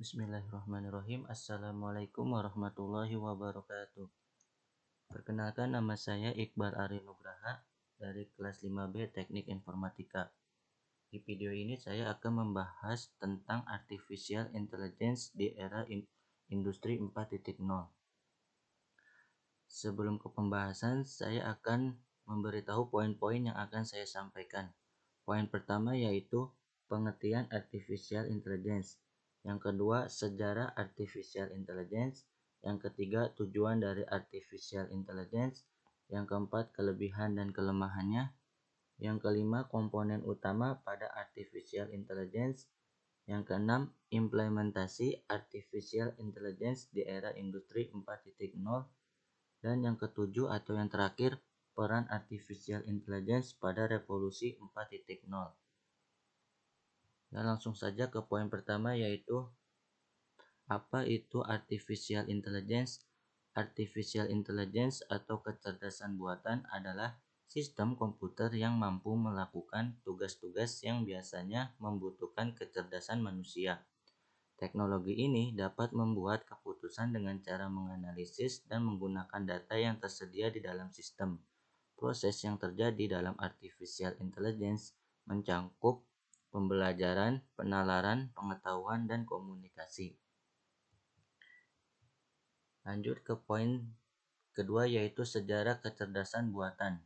Bismillahirrahmanirrahim. Assalamualaikum warahmatullahi wabarakatuh. Perkenalkan, nama saya Iqbal Ari Nugraha dari kelas 5B Teknik Informatika. Di video ini saya akan membahas tentang Artificial Intelligence di era Industri 4.0. Sebelum ke pembahasan, saya akan memberitahu poin-poin yang akan saya sampaikan. Poin pertama yaitu pengertian Artificial Intelligence. Yang kedua, sejarah Artificial Intelligence. Yang ketiga, tujuan dari Artificial Intelligence. Yang keempat, kelebihan dan kelemahannya. Yang kelima, komponen utama pada Artificial Intelligence. Yang keenam, implementasi Artificial Intelligence di era Industri 4.0. Dan yang ketujuh atau yang terakhir, peran Artificial Intelligence pada revolusi 4.0. Ya, langsung saja ke poin pertama yaitu apa itu Artificial Intelligence? Artificial Intelligence atau kecerdasan buatan adalah sistem komputer yang mampu melakukan tugas-tugas yang biasanya membutuhkan kecerdasan manusia. Teknologi ini dapat membuat keputusan dengan cara menganalisis dan menggunakan data yang tersedia di dalam sistem. Proses yang terjadi dalam Artificial Intelligence mencakup pembelajaran, penalaran, pengetahuan, dan komunikasi. Lanjut ke poin kedua yaitu sejarah kecerdasan buatan.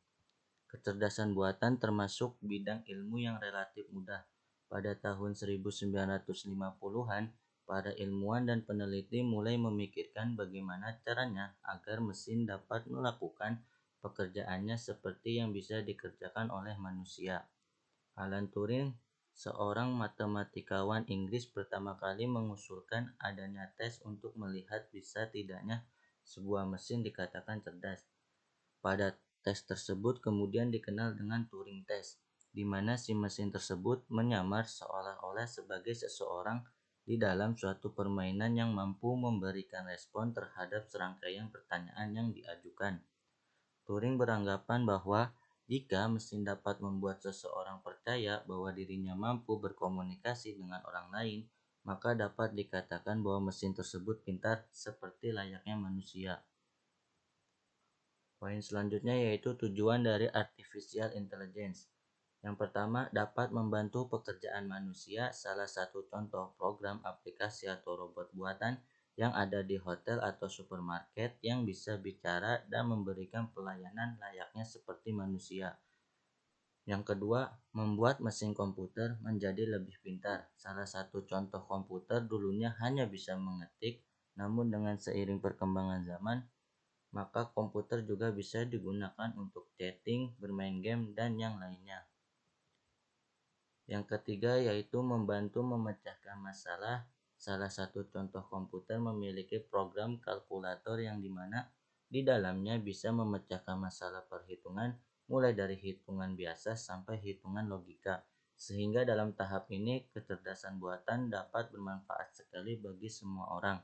Kecerdasan buatan termasuk bidang ilmu yang relatif mudah. Pada tahun 1950-an, para ilmuwan dan peneliti mulai memikirkan bagaimana caranya agar mesin dapat melakukan pekerjaannya seperti yang bisa dikerjakan oleh manusia. Alan Turing, seorang matematikawan Inggris, pertama kali mengusulkan adanya tes untuk melihat bisa tidaknya sebuah mesin dikatakan cerdas. Pada tes tersebut kemudian dikenal dengan Turing Test, di mana si mesin tersebut menyamar seolah-olah sebagai seseorang di dalam suatu permainan yang mampu memberikan respon terhadap serangkaian pertanyaan yang diajukan. Turing beranggapan bahwa jika mesin dapat membuat seseorang percaya bahwa dirinya mampu berkomunikasi dengan orang lain, maka dapat dikatakan bahwa mesin tersebut pintar seperti layaknya manusia. Poin selanjutnya yaitu tujuan dari Artificial Intelligence. Yang pertama, dapat membantu pekerjaan manusia. Salah satu contoh program aplikasi atau robot buatan yang ada di hotel atau supermarket yang bisa bicara dan memberikan pelayanan layaknya seperti manusia. Yang kedua, membuat mesin komputer menjadi lebih pintar. Salah satu contoh komputer dulunya hanya bisa mengetik, namun dengan seiring perkembangan zaman, maka komputer juga bisa digunakan untuk chatting, bermain game, dan yang lainnya. Yang ketiga yaitu membantu memecahkan masalah. Salah satu contoh komputer memiliki program kalkulator yang dimana di dalamnya bisa memecahkan masalah perhitungan mulai dari hitungan biasa sampai hitungan logika. Sehingga dalam tahap ini kecerdasan buatan dapat bermanfaat sekali bagi semua orang.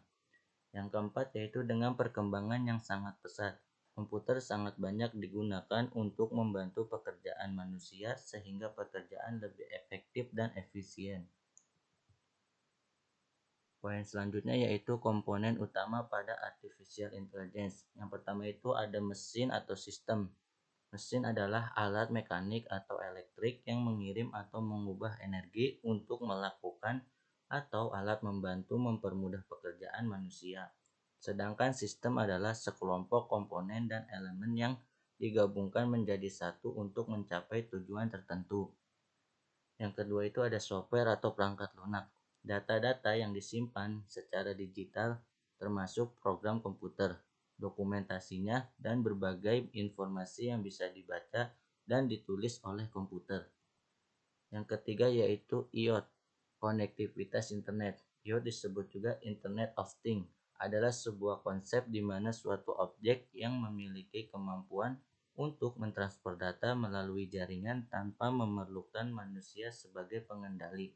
Yang keempat yaitu dengan perkembangan yang sangat pesat. Komputer sangat banyak digunakan untuk membantu pekerjaan manusia sehingga pekerjaan lebih efektif dan efisien. Poin selanjutnya yaitu komponen utama pada Artificial Intelligence. Yang pertama itu ada mesin atau sistem. Mesin adalah alat mekanik atau elektrik yang mengirim atau mengubah energi untuk melakukan atau alat membantu mempermudah pekerjaan manusia. Sedangkan sistem adalah sekelompok komponen dan elemen yang digabungkan menjadi satu untuk mencapai tujuan tertentu. Yang kedua itu ada software atau perangkat lunak. Data-data yang disimpan secara digital termasuk program komputer, dokumentasinya, dan berbagai informasi yang bisa dibaca dan ditulis oleh komputer. Yang ketiga yaitu IoT, konektivitas internet. IoT disebut juga Internet of Things, adalah sebuah konsep di mana suatu objek yang memiliki kemampuan untuk mentransfer data melalui jaringan tanpa memerlukan manusia sebagai pengendali.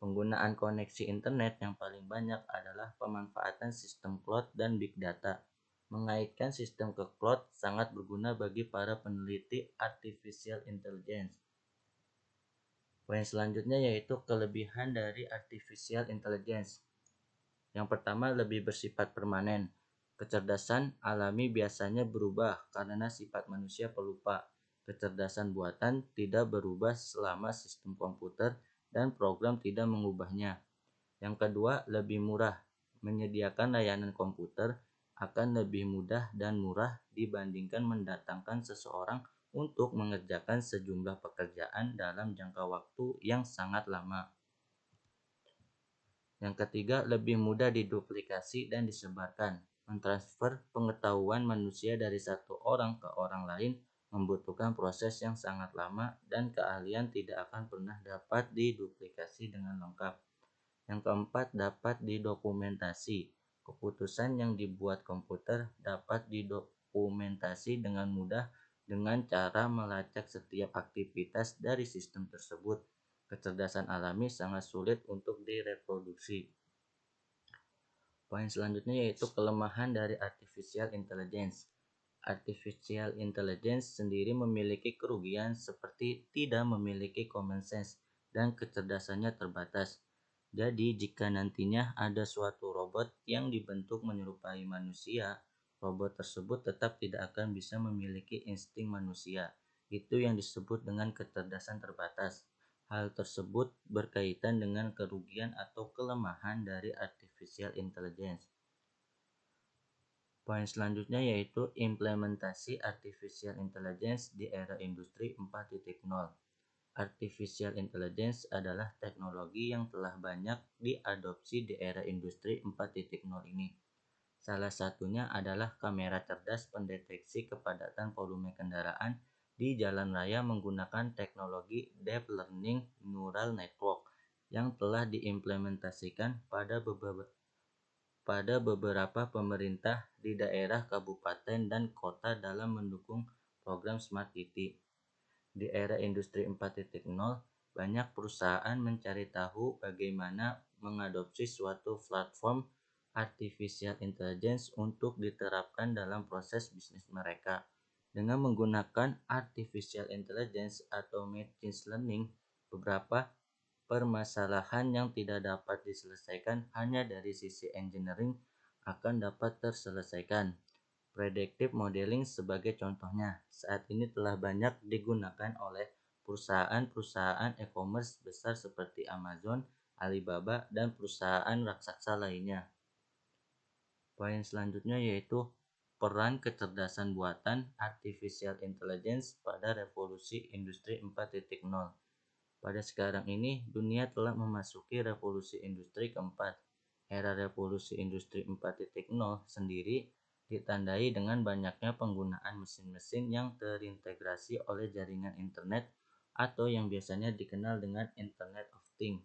Penggunaan koneksi internet yang paling banyak adalah pemanfaatan sistem cloud dan big data. Mengaitkan sistem ke cloud sangat berguna bagi para peneliti Artificial Intelligence. Poin selanjutnya yaitu kelebihan dari Artificial Intelligence. Yang pertama, lebih bersifat permanen. Kecerdasan alami biasanya berubah karena sifat manusia pelupa. Kecerdasan buatan tidak berubah selama sistem komputer dan program tidak mengubahnya. Yang kedua, lebih murah. Menyediakan layanan komputer akan lebih mudah dan murah dibandingkan mendatangkan seseorang untuk mengerjakan sejumlah pekerjaan dalam jangka waktu yang sangat lama. Yang ketiga, lebih mudah diduplikasi dan disebarkan. Mentransfer pengetahuan manusia dari satu orang ke orang lain membutuhkan proses yang sangat lama dan keahlian tidak akan pernah dapat diduplikasi dengan lengkap. Yang keempat, dapat didokumentasi. Keputusan yang dibuat komputer dapat didokumentasi dengan mudah dengan cara melacak setiap aktivitas dari sistem tersebut. Kecerdasan alami sangat sulit untuk direproduksi. Poin selanjutnya yaitu kelemahan dari artificial intelligence. Artificial intelligence sendiri memiliki kerugian seperti tidak memiliki common sense dan kecerdasannya terbatas. Jadi, jika nantinya ada suatu robot yang dibentuk menyerupai manusia, robot tersebut tetap tidak akan bisa memiliki insting manusia. Itu yang disebut dengan kecerdasan terbatas. Hal tersebut berkaitan dengan kerugian atau kelemahan dari artificial intelligence. Poin selanjutnya yaitu implementasi artificial intelligence di era industri 4.0. Artificial intelligence adalah teknologi yang telah banyak diadopsi di era industri 4.0 ini. Salah satunya adalah kamera cerdas pendeteksi kepadatan volume kendaraan di jalan raya menggunakan teknologi Deep Learning Neural Network yang telah diimplementasikan pada beberapa pemerintah di daerah kabupaten dan kota dalam mendukung program Smart City. Di era industri 4.0, banyak perusahaan mencari tahu bagaimana mengadopsi suatu platform artificial intelligence untuk diterapkan dalam proses bisnis mereka. Dengan menggunakan artificial intelligence atau machine learning, beberapa permasalahan yang tidak dapat diselesaikan hanya dari sisi engineering akan dapat terselesaikan. Predictive modeling sebagai contohnya, saat ini telah banyak digunakan oleh perusahaan-perusahaan e-commerce besar seperti Amazon, Alibaba, dan perusahaan raksasa lainnya. Poin selanjutnya yaitu peran kecerdasan buatan artificial intelligence pada revolusi industri 4.0. Pada sekarang ini, dunia telah memasuki revolusi industri keempat. Era revolusi industri 4.0 sendiri ditandai dengan banyaknya penggunaan mesin-mesin yang terintegrasi oleh jaringan internet atau yang biasanya dikenal dengan Internet of Things.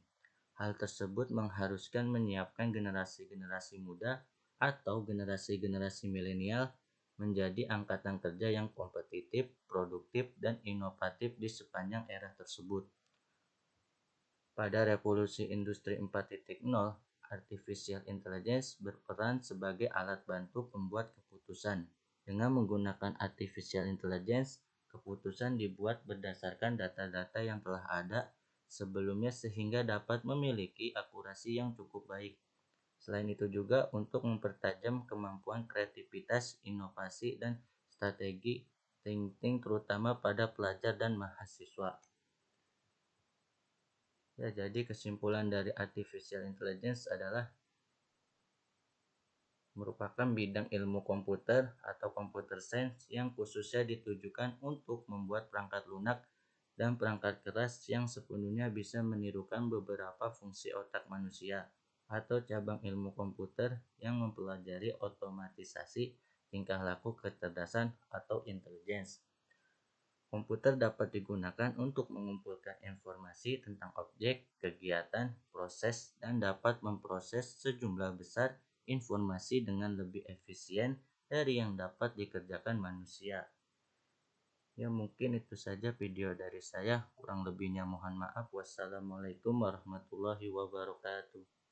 Hal tersebut mengharuskan menyiapkan generasi-generasi muda atau generasi-generasi milenial menjadi angkatan kerja yang kompetitif, produktif, dan inovatif di sepanjang era tersebut. Pada revolusi industri 4.0, artificial intelligence berperan sebagai alat bantu pembuat keputusan. Dengan menggunakan artificial intelligence, keputusan dibuat berdasarkan data-data yang telah ada sebelumnya sehingga dapat memiliki akurasi yang cukup baik. Selain itu juga untuk mempertajam kemampuan kreativitas, inovasi, dan strategi thinking terutama pada pelajar dan mahasiswa. Ya, jadi kesimpulan dari artificial intelligence adalah merupakan bidang ilmu komputer atau computer science yang khususnya ditujukan untuk membuat perangkat lunak dan perangkat keras yang sepenuhnya bisa menirukan beberapa fungsi otak manusia, atau cabang ilmu komputer yang mempelajari otomatisasi tingkah laku kecerdasan atau intelligence. Komputer dapat digunakan untuk mengumpulkan informasi tentang objek, kegiatan, proses, dan dapat memproses sejumlah besar informasi dengan lebih efisien dari yang dapat dikerjakan manusia. Ya, mungkin itu saja video dari saya. Kurang lebihnya mohon maaf. Wassalamualaikum warahmatullahi wabarakatuh.